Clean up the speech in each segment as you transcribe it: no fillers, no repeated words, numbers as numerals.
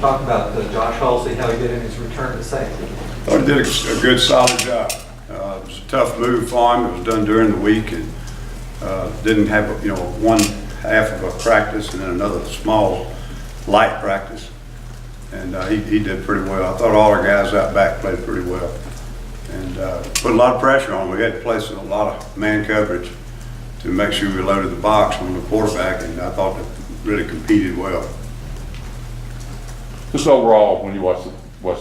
talk about Josh Halsey, how he did in his return to safety? Thought he did a good, solid job. It was a tough move for him. It was done during the week, and didn't have one half of a practice and then another small light practice, and he did pretty well. I thought all our guys out back played pretty well, and put a lot of pressure on him. We had to place a lot of man coverage to make sure we loaded the box on the quarterback, and I thought it really competed well. Just overall, when you watch the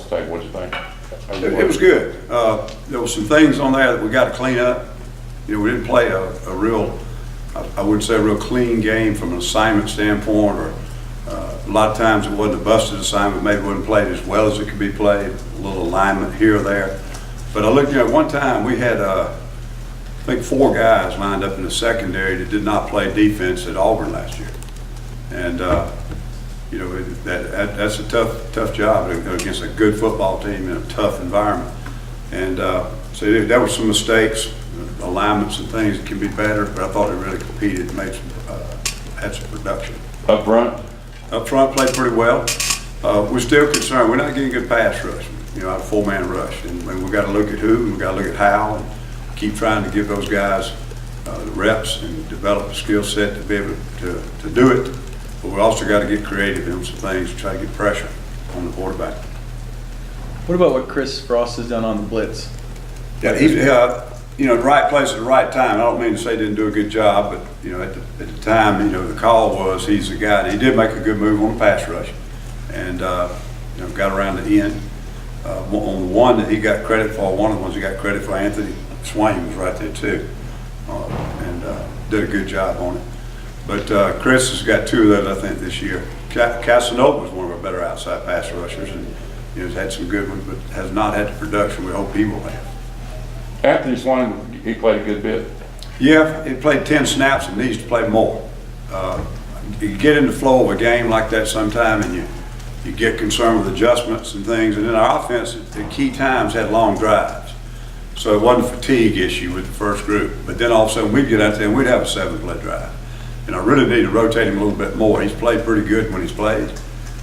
tape, what'd you think? It was good. There were some things on there that we got to clean up. We didn't play a real, I wouldn't say a real clean game from an assignment standpoint, or a lot of times it wasn't a busted assignment, maybe it wasn't played as well as it could be played, a little alignment here or there. But I looked at one time, we had, I think 4 guys lined up in the secondary that did not play defense at Auburn last year. And that's a tough job against a good football team in a tough environment. And so there were some mistakes, alignments and things that can be better, but I thought it really competed, made had some production. Up front? Up front played pretty well. We're still concerned. We're not getting good pass rush, a 4-man rush. And we've got to look at who, and we've got to look at how, and keep trying to give those guys the reps and develop a skill set to be able to do it. But we also got to get creative in some things to try to get pressure on the quarterback. What about what Chris Frost has done on the blitz? Yeah, he's the right place at the right time. I don't mean to say he didn't do a good job, but at the time, the call was he's the guy. And he did make a good move on the pass rush, and got around the end. On the one that he got credit for, one of the ones he got credit for, Anthony Swain was right there too, and did a good job on it. But Chris has got 2 of those, I think, this year. Casanova was one of our better outside pass rushers, and has had some good ones, but has not had the production we hope he will have. Anthony Swain, he played a good bit. Yeah, he played 10 snaps and needs to play more. You get in the flow of a game like that sometime, and you get concerned with adjustments and things. And then our offense at key times had long drives, so it wasn't a fatigue issue with the first group. But then all of a sudden we'd get out there and we'd have a 7-play drive. And I really need to rotate him a little bit more. He's played pretty good when he's played,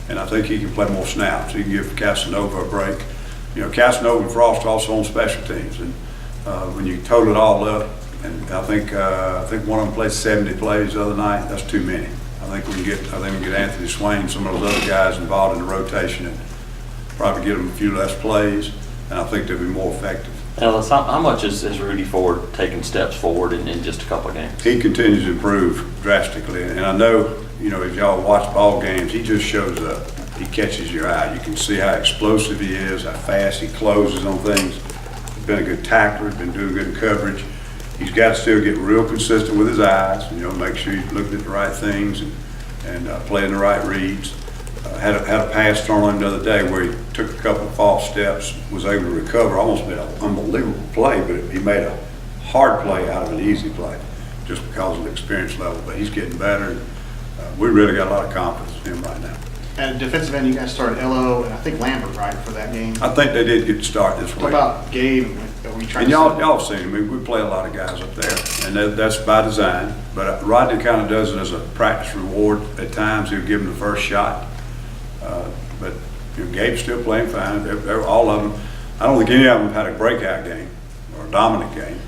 and I think he can play more snaps. He can give Casanova a break. Casanova and Frost are also on special teams, and when you total it all up, and I think one of them played 70 plays the other night. That's too many. I think we can get Anthony Swain, some of those other guys involved in the rotation, and probably get them a few less plays, and I think they'll be more effective. Ellis, how much is Rudy Ford taking steps forward in just a couple of games? He continues to improve drastically, and I know, if y'all watch ball games, he just shows up. He catches your eye. You can see how explosive he is, how fast he closes on things. He's been a good tackler, been doing good in coverage. He's got to still get real consistent with his eyes, make sure he's looking at the right things and playing the right reads. Had a pass thrown on him the other day where he took a couple of false steps, was able to recover, almost made an unbelievable play, but he made a hard play out of an easy play just because of the experience level. But he's getting better, and we really got a lot of confidence in him right now. At defensive end, you guys started Ello and I think Lambert, right, for that game? I think they did get to start this What week. about Gabe? Are we trying And to y'all seen him. We play a lot of guys up there, and that's by design. But Rodney kind of does it as a practice reward. At times, he'll give him the first shot. But Gabe's still playing fine. They're all of them. I don't think any of them had a breakout game or a dominant game,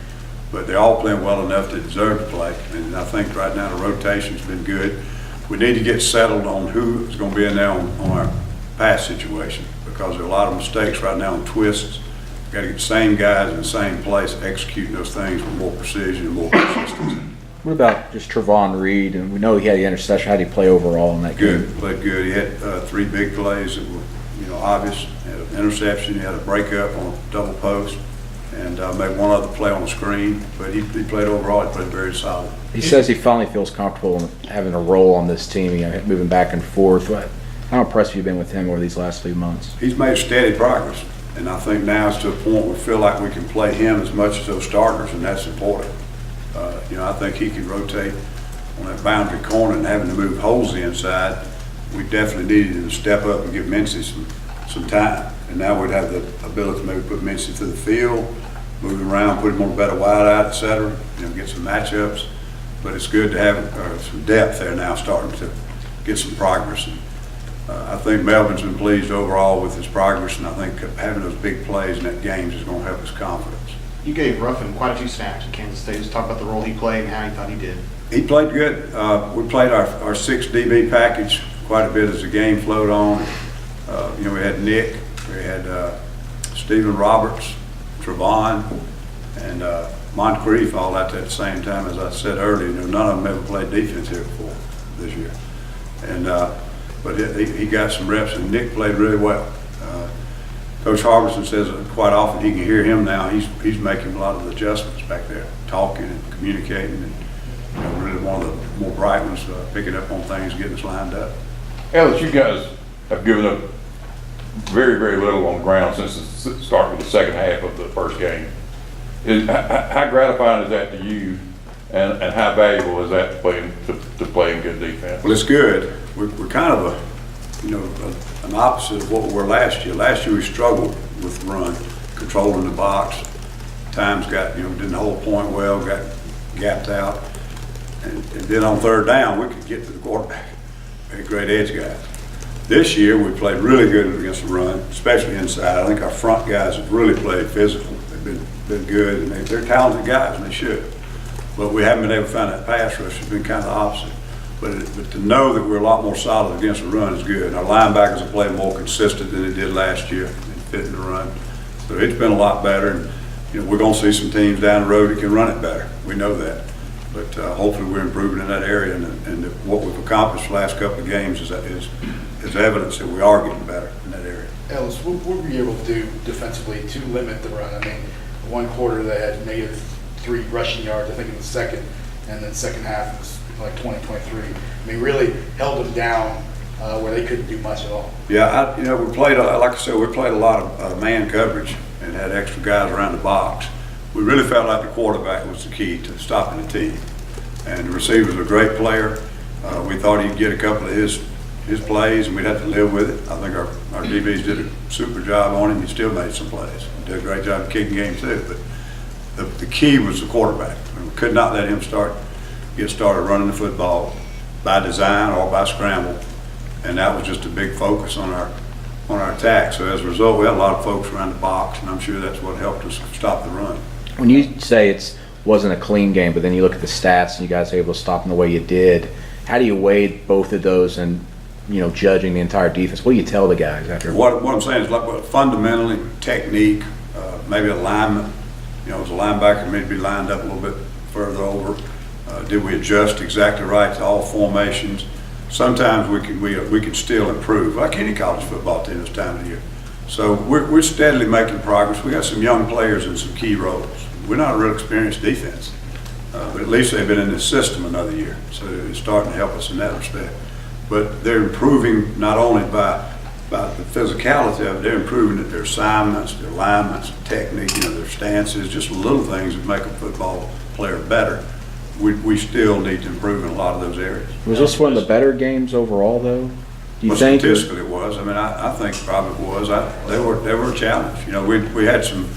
but they're all playing well enough to deserve to play. And I think right now the rotation's been good. We need to get settled on who is going to be in there on our pass situation, because there are a lot of mistakes right now on twists. We've got to get the same guys in the same place executing those things with more precision and more consistency. What about just Trevon Reed? And we know he had the interception. How did he play overall in that game? Good, played good. He had 3 big plays that were, obvious. He had an interception. He had a breakup on a double post, and made one other play on the screen. But he played overall. He played very solid. He says he finally feels comfortable in having a role on this team. Moving back and forth. How impressed have you been with him over these last few months? He's made steady progress, and I think now it's to a point where we feel like we can play him as much as those starters, and that's important. I think he can rotate on that boundary corner, and having to move holes inside, we definitely needed him to step up and give Mincy some time. And now we'd have the ability to maybe put Mincy through the field, move him around, put him on a better wide out, et cetera, get some matchups. But it's good to have some depth there now, starting to get some progress. And I think Melvin's been pleased overall with his progress, and I think having those big plays in that games is going to help his confidence. You gave Ruffin quite a few snaps in Kansas State. Just talk about the role he played and how he thought he did. He played good. We played our 6 DB package quite a bit as the game flowed on. We had Nick, we had Stephen Roberts, Trevon, and Moncrief all out there at the same time. As I said earlier, none of them ever played defense here before this year. And but he got some reps, and Nick played really well. Coach Harbison says that quite often he can hear him now. He's making a lot of adjustments back there, talking and communicating, and really one of the more bright ones, picking up on things, getting us lined up. Ellis, you guys have given up very, very little on the ground since the start of the second half of the first game. How gratifying is that to you, and how valuable is that to playing good defense? Well, it's good. We're kind of an opposite of what we were last year. Last year we struggled with run, controlling the box. Times didn't hold point well, got gapped out. And then on third down, we could get to the quarterback. We had great edge guys. This year we played really good against the run, especially inside. I think our front guys have really played physical. They've been good, and they're talented guys, and they should. But we haven't been able to find that pass rush. It's been kind of opposite. But to know that we're a lot more solid against the run is good. And our linebackers have played more consistent than they did last year in fitting the run. So it's been a lot better. And we're going to see some teams down the road that can run it better. We know that. But hopefully we're improving in that area. And what we've accomplished the last couple of games is evidence that we are getting better in that area. Ellis, what were you able to do defensively to limit the run? I mean, one quarter they had -3 rushing yards, I think in the second, and then second half was like 20-23. I mean, really held them down where they couldn't do much at all. Yeah, we played, like I said, we played a lot of man coverage and had extra guys around the box. We really felt like the quarterback was the key to stopping the team. And the receiver's a great player. We thought he'd get a couple of his plays, and we'd have to live with it. I think our DBs did a super job on him. He still made some plays. He did a great job kicking games too. But the key was the quarterback. We could not let him get started running the football by design or by scramble, and that was just a big focus on our attack. So as a result, we had a lot of folks around the box, and I'm sure that's what helped us stop the run. When you say wasn't a clean game, but then you look at the stats and you guys are able to stop them the way you did, how do you weigh both of those and judging the entire defense? What do you tell the guys after? What I'm saying is, like, fundamentally, technique, maybe alignment. As a linebacker, maybe lined up a little bit further over. Did we adjust exactly right to all formations? Sometimes we can still improve, like any college football team this time of year. So we're steadily making progress. We got some young players in some key roles. We're not a real experienced defense, but at least they've been in this system another year, so it's starting to help us in that respect. But they're improving not only by the physicality of it, they're improving at their assignments, their alignments, technique, their stances, just little things that make a football player better. We still need to improve in a lot of those areas. Was this one of the better games overall, though? Do you Well, think? statistically it was. I mean, I think probably it was. They were a challenge. We had some.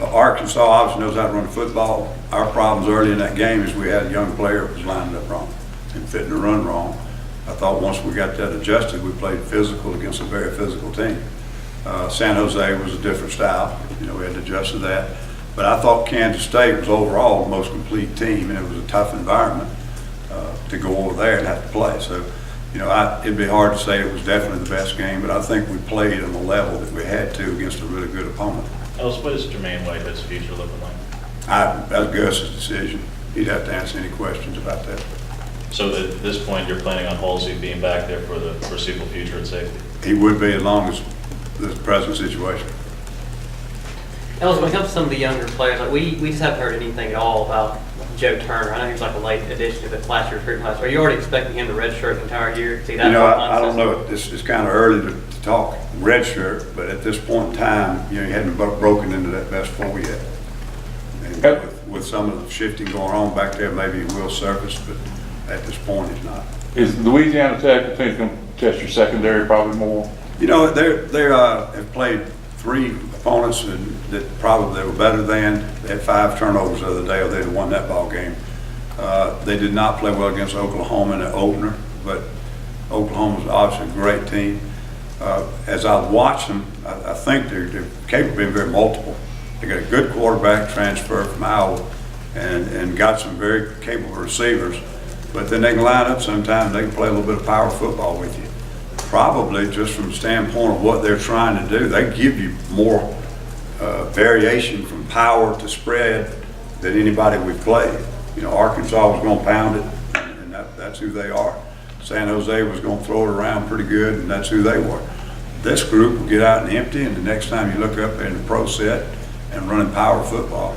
Arkansas obviously knows how to run the football. Our problems early in that game is we had a young player who was lined up wrong and fitting the run wrong. I thought once we got that adjusted, we played physical against a very physical team. San Jose was a different style. We had to adjust to that. But I thought Kansas State was overall the most complete team, and it was a tough environment to go over there and have to play. So, it'd be hard to say it was definitely the best game, but I think we played on the level that we had to against a really good opponent. Ellis, what is Jermaine Whitehead's future looking like? That's Gus's decision. He'd have to answer any questions about that. So at this point, you're planning on Halsey being back there for the foreseeable future at safety? He would be as long as the present situation. Ellis, when it comes to some of the younger players, like we just haven't heard anything at all about Joe Turner. I know he was like a late addition to the last year's recruiting class. Are you already expecting him to redshirt the entire year? See that? I don't know. It's kind of early to talk redshirt, but at this point in time, he hadn't broken into that best four yet. And with some of the shifting going on back there, maybe he will surface, but at this point, he's not. Is Louisiana Tech going to test your secondary probably more? They have played 3 opponents that probably they were better than. They had 5 turnovers the other day, or they'd have won that ball game. They did not play well against Oklahoma in the opener, but Oklahoma's obviously a great team. As I watch them, I think they're capable of being very multiple. They got a good quarterback transfer from Iowa and got some very capable receivers. But then they can line up sometimes, they can play a little bit of power football with you. Probably just from the standpoint of what they're trying to do, they give you more variation from power to spread than anybody we've played. You know, Arkansas was going to pound it, and that's who they are. San Jose was going to throw it around pretty good, and that's who they were. This group will get out and empty, and the next time you look up in the pro set and running power football.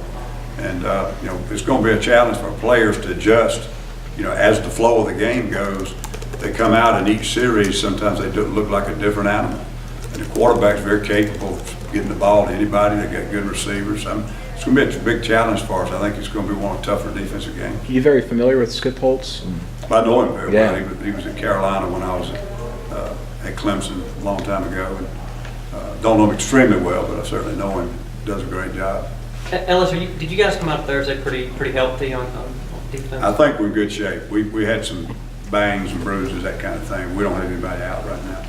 And, you know, it's going to be a challenge for players to adjust, you know, as the flow of the game goes. They come out in each series, sometimes they do look like a different animal. And the quarterback's very capable of getting the ball to anybody. They got good receivers. It's going to be a big challenge for us. I think it's going to be one of the tougher defensive games. You very familiar with Skip Holtz? I know him very Yeah. well. He was at Carolina when I was at Clemson a long time ago. And, don't know him extremely well, but I certainly know him. Does a great job. Ellis, did you guys come out Thursday pretty healthy on defense? I think we're in good shape. We had some bangs and bruises, that kind of thing. We don't have anybody out right now.